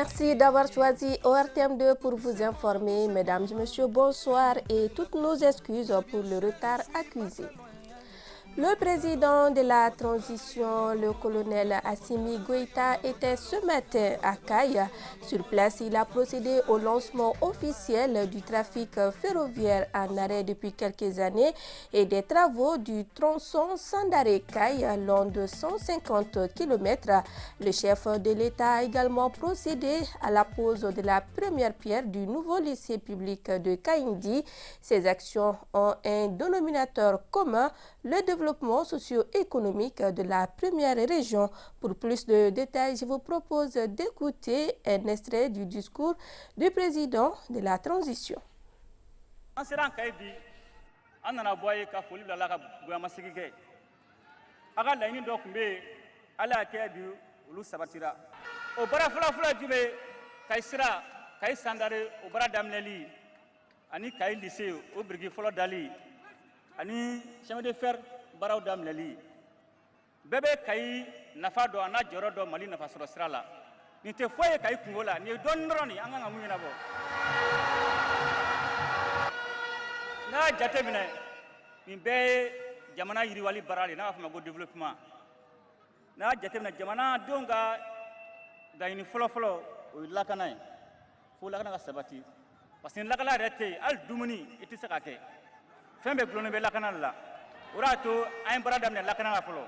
Merci d'avoir choisi ORTM2 pour vous informer. Mesdames et messieurs, bonsoir et toutes nos excuses pour le retard accusé. Le président de la transition, le colonel Assimi Goïta, était ce matin à Kaya. Sur place, il a procédé au lancement officiel du trafic ferroviaire en arrêt depuis quelques années et des travaux du tronçon Sandaré-Kaya, long de 150 km. Le chef de l'État a également procédé à la pose de la première pierre du nouveau lycée public de Kaindi. Ces actions ont un dénominateur commun, le développement socio-économique de la première région. Pour plus de détails, je vous propose d'écouter un extrait du discours du président de la transition. Ani chemin de fer baraw damleli bebe kay nafa do ana joro do mali nafa soro sira la ni te foye kay kungola ni don droni anga ngamu na bo na jate bine ni be jamana yiri wali barali na fa go développement na jate bine jamana donga da ni folo o lakanay fo lakana sabati parce que lakala rete al dumuni iti sakake fembe glone be lakana la urato ay bara damne lakana la folo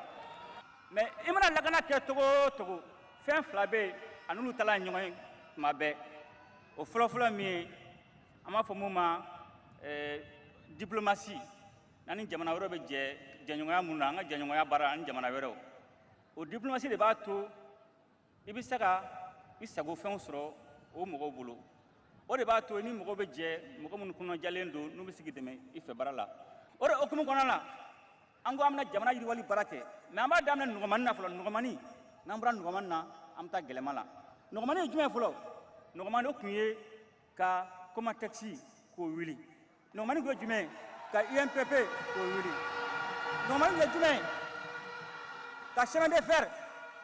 mais imana lakana ke togo fem flabe anulu tala nyoy mabe o folo mi ama fo muma diplomatie nani jamana woro be je janyoya munna nga janyoya bara an jamana woro o diplomatie de bato ibisaka isago fen soro o mogo bulu o de bato ni mogo be je mogo mun kuno jalendo no be sigideme ife barala o de okumu konala ango amna jamana yiri wali barake mais amba damna ngomani na folo ngomani nambra ngomani na amta gelemala ngomani jume folo ngomani o kunye ka koma taxi ko wili ngomani go jume ka IMPP ko wili ngomani go jume ka chemin de fer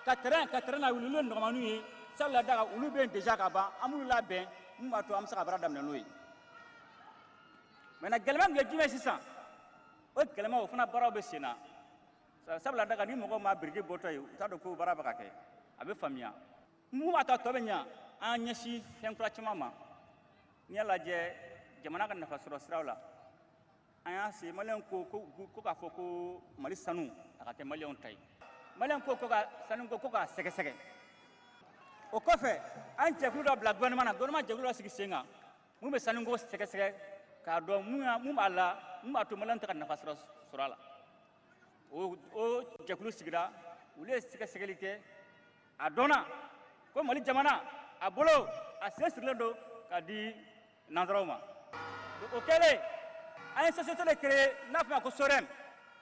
ka terrain na wili ngomani sala daga ulu ben déjà ka ba amulu la ben mba to am saka bara damne noy mena gelema ngi jume sisan o gelema o fana bara be sena sabla daga ni mogo ma birge boto yu ta do ko bara baka ke abe famia mu ma ta to be nya an nyashi fen kura chima ma ni ala je jamana kan nafa soro srawla aya se malen ko ka foko mali sanu aka ke malen tay malen ko ka sanu ko ka sege o kofe an jekulu do bla gouvernement jekulu sigi senga mu be sanu go sege ka do mu ala mu atu malen ta nafa soro la o jekulu sigira ule sege like adona ko mali jamana abolo a sesirle do kadi nanzaroma o kele ay société le créer nafma ko sorem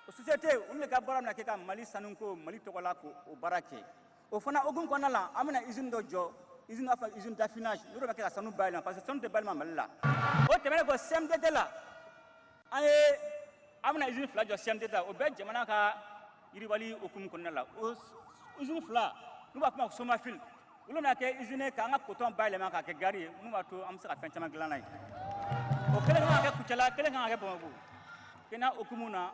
o société on le ka baram na ke ka mali sanunko mali tokola ko o barake o fana ogun ko nala amana usine do jo usine afa usine d'affinage no ke ka sanu bayla parce que sanu de balma malla o temene ko CMDT la ay amana usine fla jo CMDT o be jamana ka yiri wali okum ko nala o usine fla no ba kuma ko soma fil ulo na ke usine ka nga coton bayla ma ka ke gari mu ma to am sa ka fentama glanay o kele nga ke kuchala kele nga ke bomo kena okumuna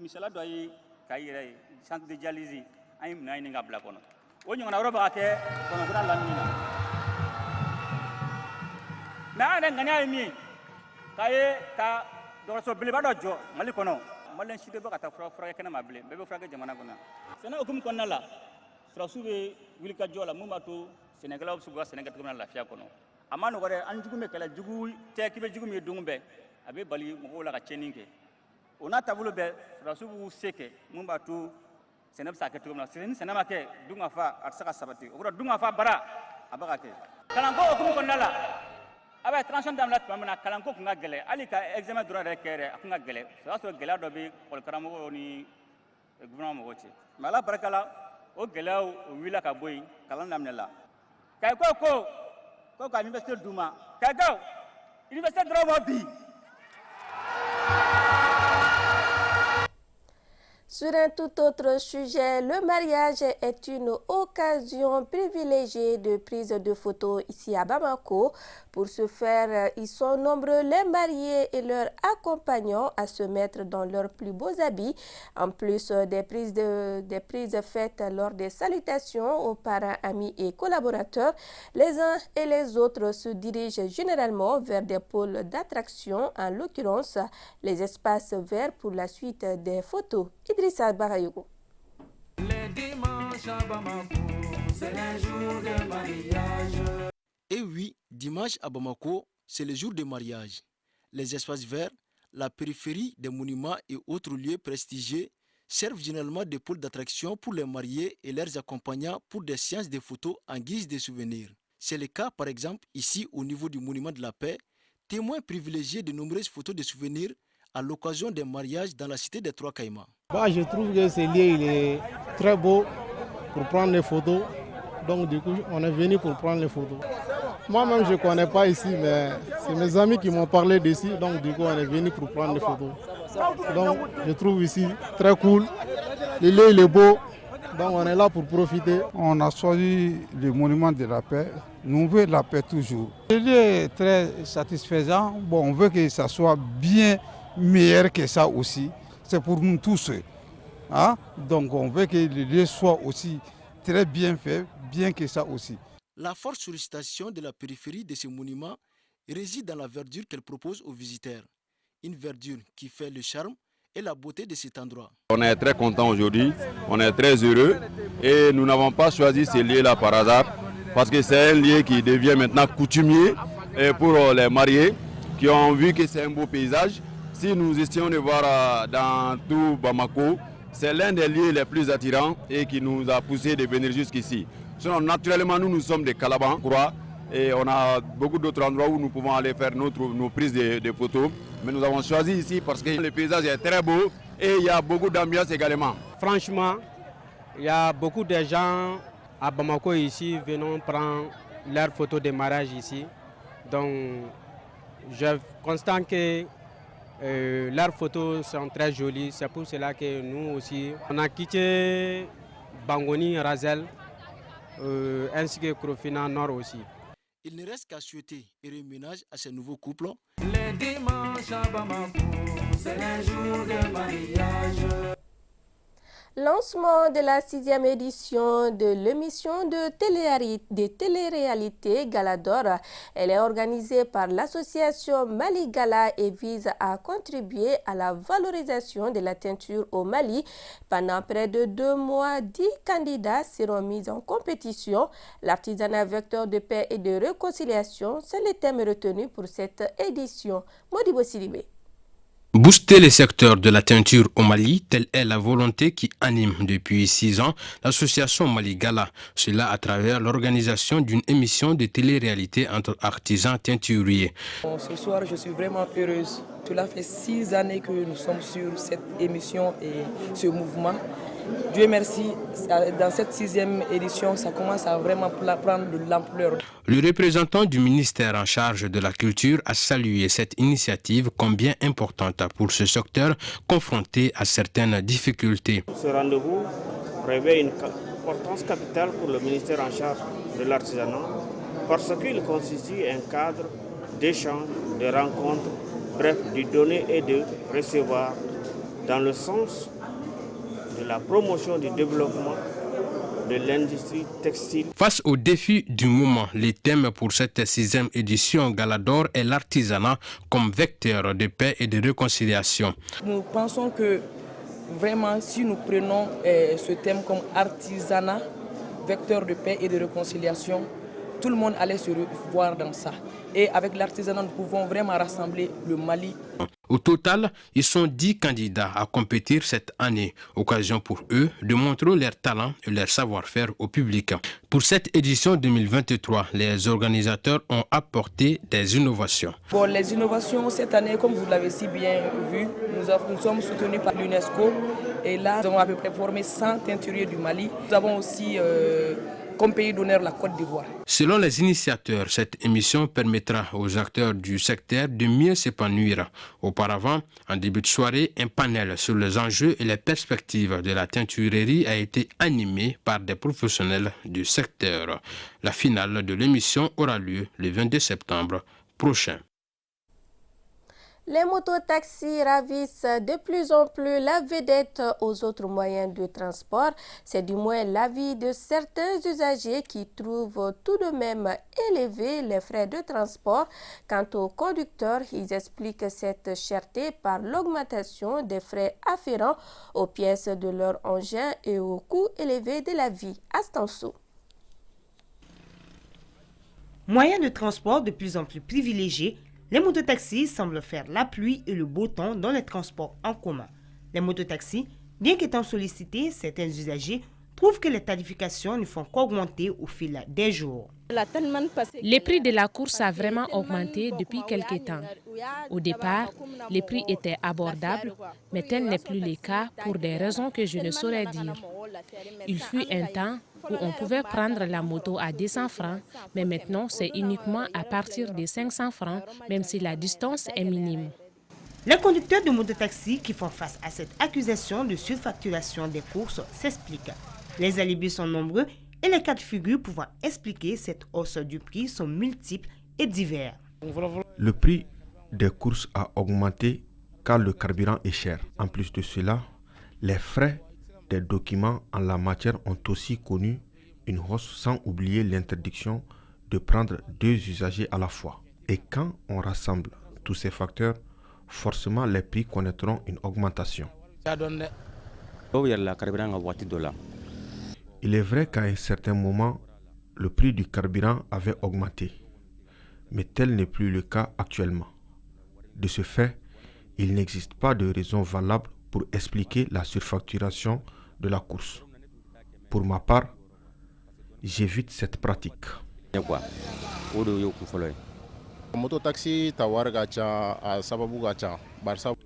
misala do ay kayire centre de dialyse ay mna ni ngabla kono o nyona roba ke kono gura lamina na ane ngani ay mi kaye ka do so bele ba do jo mali kono malen shide ba ka ta fra kena mable bebe fra ke jamana kono sena okum kono la fra sube wilka jola muma to senegal ob suba senegal to la fia kono amano gore an jugume kala jugu te kibe jugume dungbe abe bali mo la ka cheninge ona tabulo be rasubu seke mumba tu senab sa ke to na senama ke dunga fa at saka sabati o dunga fa bara abaka ke kalango okum ko nala aba transition dam la pamana kalango ko ngagele ali ka examen droit de kere ko ngagele so gela do bi kol karamo ni gouvernement mo wote mala barakala o gelaw o wila ka boy kalan dam la kay ko ka université duma kay go université droit mo bi. Sur un tout autre sujet, le mariage est une occasion privilégiée de prise de photos ici à Bamako. Pour ce faire, ils sont nombreux les mariés et leurs accompagnants à se mettre dans leurs plus beaux habits. En plus des prises faites lors des salutations aux parents, amis et collaborateurs, les uns et les autres se dirigent généralement vers des pôles d'attraction, en l'occurrence les espaces verts pour la suite des photos. Idrissa Barayougo. Les dimanches à Bamako, c'est le jour de mariage. Et oui, dimanche à Bamako, c'est le jour de mariage. Les espaces verts, la périphérie des monuments et autres lieux prestigieux servent généralement de pôles d'attraction pour les mariés et leurs accompagnants pour des séances de photos en guise de souvenirs. C'est le cas par exemple ici au niveau du monument de la paix, témoin privilégié de nombreuses photos de souvenirs à l'occasion des mariages dans la cité des Trois Caïmans. Je trouve que ce lieu il est très beau pour prendre les photos. Donc du coup, on est venu pour prendre les photos. Moi-même, je ne connais pas ici, mais c'est mes amis qui m'ont parlé d'ici. Donc du coup, on est venu pour prendre les photos. Donc je trouve ici très cool. Le lieu il est beau. Donc on est là pour profiter. On a choisi le monument de la paix. Nous voulons la paix toujours. Le lieu est très satisfaisant. Bon, on veut que ça soit bien meilleur que ça aussi. C'est pour nous tous. Hein? Donc on veut que le lieu soit aussi très bien fait, bien que ça aussi. La forte sollicitation de la périphérie de ce monument réside dans la verdure qu'elle propose aux visiteurs. Une verdure qui fait le charme et la beauté de cet endroit. On est très content aujourd'hui, on est très heureux et nous n'avons pas choisi ce lieu-là par hasard parce que c'est un lieu qui devient maintenant coutumier pour les mariés qui ont vu que c'est un beau paysage. Si nous essayons de voir dans tout Bamako, c'est l'un des lieux les plus attirants et qui nous a poussé de venir jusqu'ici. Sinon, naturellement, nous sommes des Calaban, et on a beaucoup d'autres endroits où nous pouvons aller faire nos prises de photos. Mais nous avons choisi ici parce que le paysage est très beau et il y a beaucoup d'ambiance également. Franchement, il y a beaucoup de gens à Bamako ici venant prendre leurs photos de mariage ici. Donc, je constate que leurs photos sont très jolies. C'est pour cela que nous aussi, on a quitté Bangoni, Razel, ainsi que Krofina Nord aussi. Il ne reste qu'à souhaiter heureux ménage à ces nouveaux couples. Les dimanches à Bamako, c'est le jour de mariage. Lancement de la 6e édition de l'émission de télé-réalité Galador. Elle est organisée par l'association Mali Gala et vise à contribuer à la valorisation de la teinture au Mali. Pendant près de 2 mois, 10 candidats seront mis en compétition. L'artisanat vecteur de paix et de réconciliation, c'est le thème retenu pour cette édition. Modibo Sidibé. Booster les secteurs de la teinture au Mali, telle est la volonté qui anime depuis 6 ans l'association Mali Gala. Cela à travers l'organisation d'une émission de télé-réalité entre artisans teinturiers. Ce soir, je suis vraiment heureuse. Cela fait 6 années que nous sommes sur cette émission et ce mouvement. Dieu merci, dans cette 6e édition, ça commence à vraiment prendre de l'ampleur. Le représentant du ministère en charge de la culture a salué cette initiative comme bien importante pour ce secteur confronté à certaines difficultés. Ce rendez-vous revêt une importance capitale pour le ministère en charge de l'artisanat parce qu'il constitue un cadre d'échange, de rencontres, bref, de donner et de recevoir dans le sens de la promotion du développement de l'industrie textile. Face aux défis du moment, le thème pour cette 6e édition Galador est l'artisanat comme vecteur de paix et de réconciliation. Nous pensons que vraiment si nous prenons ce thème comme artisanat, vecteur de paix et de réconciliation, tout le monde allait se voir dans ça. Et avec l'artisanat, nous pouvons vraiment rassembler le Mali. Au total, ils sont 10 candidats à compétir cette année. Occasion pour eux de montrer leur talent et leur savoir-faire au public. Pour cette édition 2023, les organisateurs ont apporté des innovations. Bon, les innovations cette année, comme vous l'avez si bien vu, nous sommes soutenus par l'UNESCO. Et là, nous avons à peu près formé 100 teinturiers du Mali. Nous avons aussi comme pays d'honneur la Côte d'Ivoire. Selon les initiateurs, cette émission permettra aux acteurs du secteur de mieux s'épanouir. Auparavant, en début de soirée, un panel sur les enjeux et les perspectives de la teinturerie a été animé par des professionnels du secteur. La finale de l'émission aura lieu le 22 septembre prochain. Les mototaxis ravissent de plus en plus la vedette aux autres moyens de transport. C'est du moins l'avis de certains usagers qui trouvent tout de même élevé les frais de transport. Quant aux conducteurs, ils expliquent cette cherté par l'augmentation des frais afférents aux pièces de leur engin et au coût élevé de la vie. Astanso. Moyens de transport de plus en plus privilégiés, les mototaxis semblent faire la pluie et le beau temps dans les transports en commun. Les mototaxis, bien qu'étant sollicités, certains usagers trouvent que les tarifications ne font qu'augmenter au fil des jours. Les prix de la course a vraiment augmenté depuis quelques temps. Au départ, les prix étaient abordables, mais tel n'est plus le cas pour des raisons que je ne saurais dire. Il fut un temps où on pouvait prendre la moto à 200 francs, mais maintenant c'est uniquement à partir de 500 francs, même si la distance est minime. Les conducteurs de mototaxis qui font face à cette accusation de surfacturation des courses s'expliquent. Les alibis sont nombreux et les cas de figure pouvant expliquer cette hausse du prix sont multiples et divers. Le prix des courses a augmenté car le carburant est cher. En plus de cela, les frais des documents en la matière ont aussi connu une hausse, sans oublier l'interdiction de prendre 2 usagers à la fois. Et quand on rassemble tous ces facteurs, forcément les prix connaîtront une augmentation. Il est vrai qu'à un certain moment, le prix du carburant avait augmenté, mais tel n'est plus le cas actuellement. De ce fait, il n'existe pas de raison valable pour expliquer la surfacturation de la course. Pour ma part, j'évite cette pratique.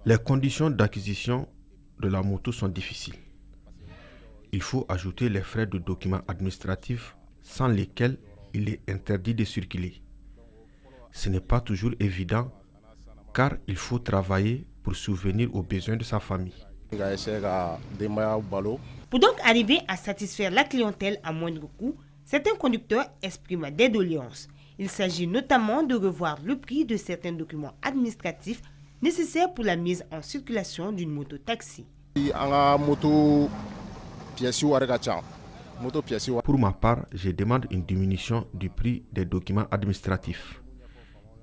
Les conditions d'acquisition de la moto sont difficiles. Il faut ajouter les frais de documents administratifs sans lesquels il est interdit de circuler. Ce n'est pas toujours évident car il faut travailler pour subvenir aux besoins de sa famille. Pour donc arriver à satisfaire la clientèle à moindre coût, certains conducteurs expriment des doléances. Il s'agit notamment de revoir le prix de certains documents administratifs nécessaires pour la mise en circulation d'une moto-taxi. Pour ma part, je demande une diminution du prix des documents administratifs.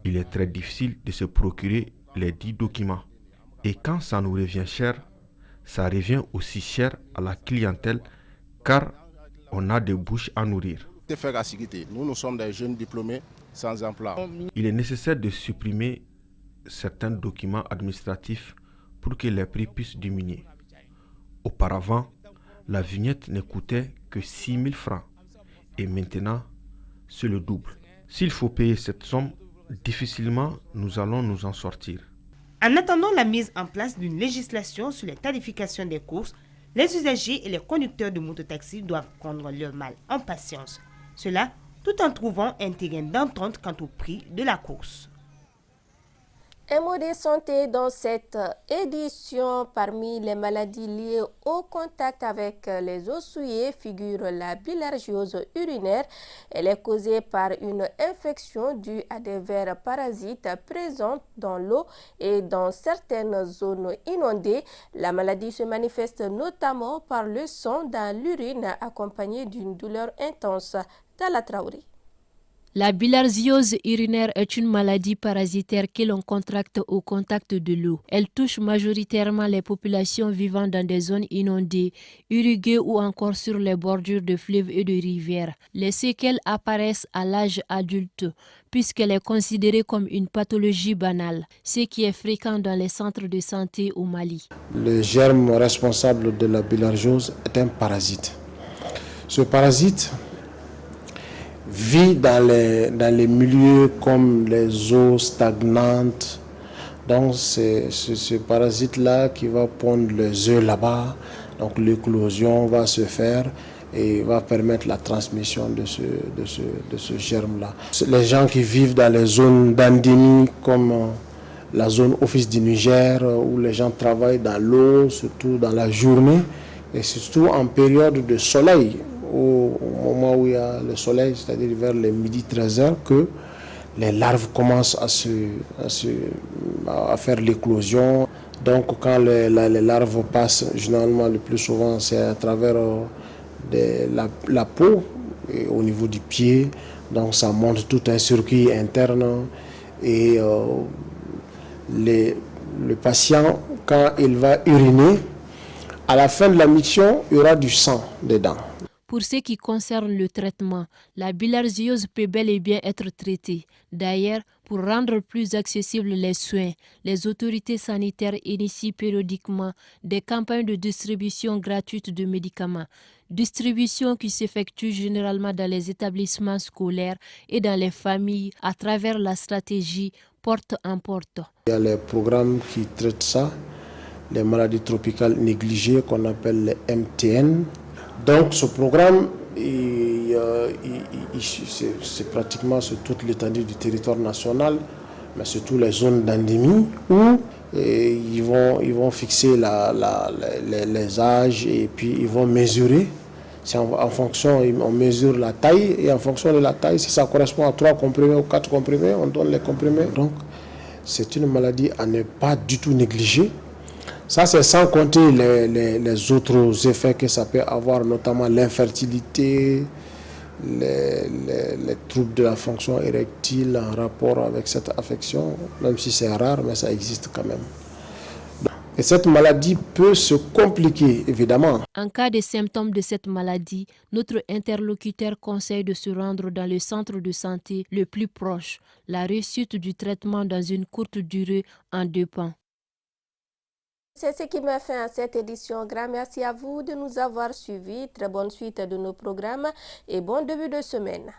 Il est très difficile de se procurer les 10 documents. Et quand ça nous revient cher, ça revient aussi cher à la clientèle car on a des bouches à nourrir. Nous sommes des jeunes diplômés sans emploi. Il est nécessaire de supprimer certains documents administratifs pour que les prix puissent diminuer. Auparavant, la vignette ne coûtait que 6 000 francs et maintenant, c'est le double. S'il faut payer cette somme, difficilement nous allons nous en sortir. En attendant la mise en place d'une législation sur les tarifications des courses, les usagers et les conducteurs de mototaxis doivent prendre leur mal en patience. Cela tout en trouvant un terrain d'entente quant au prix de la course. Un mot de santé dans cette édition. Parmi les maladies liées au contact avec les eaux souillées figure la bilharziose urinaire. Elle est causée par une infection due à des vers parasites présents dans l'eau et dans certaines zones inondées. La maladie se manifeste notamment par le sang dans l'urine accompagné d'une douleur intense. Dans la Traoré. La bilharziose urinaire est une maladie parasitaire que l'on contracte au contact de l'eau. Elle touche majoritairement les populations vivant dans des zones inondées, irriguées ou encore sur les bordures de fleuves et de rivières. Les séquelles apparaissent à l'âge adulte, puisqu'elle est considérée comme une pathologie banale, ce qui est fréquent dans les centres de santé au Mali. Le germe responsable de la bilharziose est un parasite. Ce parasite vit dans les milieux comme les eaux stagnantes. Donc c'est ce parasite-là qui va pondre les œufs là-bas. Donc l'éclosion va se faire et va permettre la transmission de ce germe-là. Les gens qui vivent dans les zones d'endémie comme la zone Office du Niger, où les gens travaillent dans l'eau, surtout dans la journée, et surtout en période de soleil, au moment où il y a le soleil, c'est-à-dire vers les midi 13h, que les larves commencent à faire l'éclosion. Donc quand les larves passent, généralement le plus souvent c'est à travers la peau, et au niveau du pied. Donc ça monte tout un circuit interne et le patient, quand il va uriner, à la fin de la miction, il y aura du sang dedans. Pour ce qui concerne le traitement, la bilharziose peut bel et bien être traitée. D'ailleurs, pour rendre plus accessibles les soins, les autorités sanitaires initient périodiquement des campagnes de distribution gratuite de médicaments. Distribution qui s'effectue généralement dans les établissements scolaires et dans les familles à travers la stratégie porte en porte. Il y a les programmes qui traitent ça, les maladies tropicales négligées qu'on appelle les MTN. Donc ce programme, c'est pratiquement sur toute l'étendue du territoire national, mais surtout les zones d'endémie où ils vont fixer les âges et puis ils vont mesurer. C'est en fonction, on mesure la taille et en fonction de la taille, si ça correspond à 3 comprimés ou 4 comprimés, on donne les comprimés. Donc c'est une maladie à ne pas du tout négliger. Ça, c'est sans compter les autres effets que ça peut avoir, notamment l'infertilité, les troubles de la fonction érectile en rapport avec cette affection, même si c'est rare, mais ça existe quand même. Et cette maladie peut se compliquer, évidemment. En cas de symptômes de cette maladie, notre interlocuteur conseille de se rendre dans le centre de santé le plus proche. La réussite du traitement dans une courte durée en dépend. C'est ce qui m'a fait à cette édition. Grand merci à vous de nous avoir suivis. Très bonne suite de nos programmes et bon début de semaine.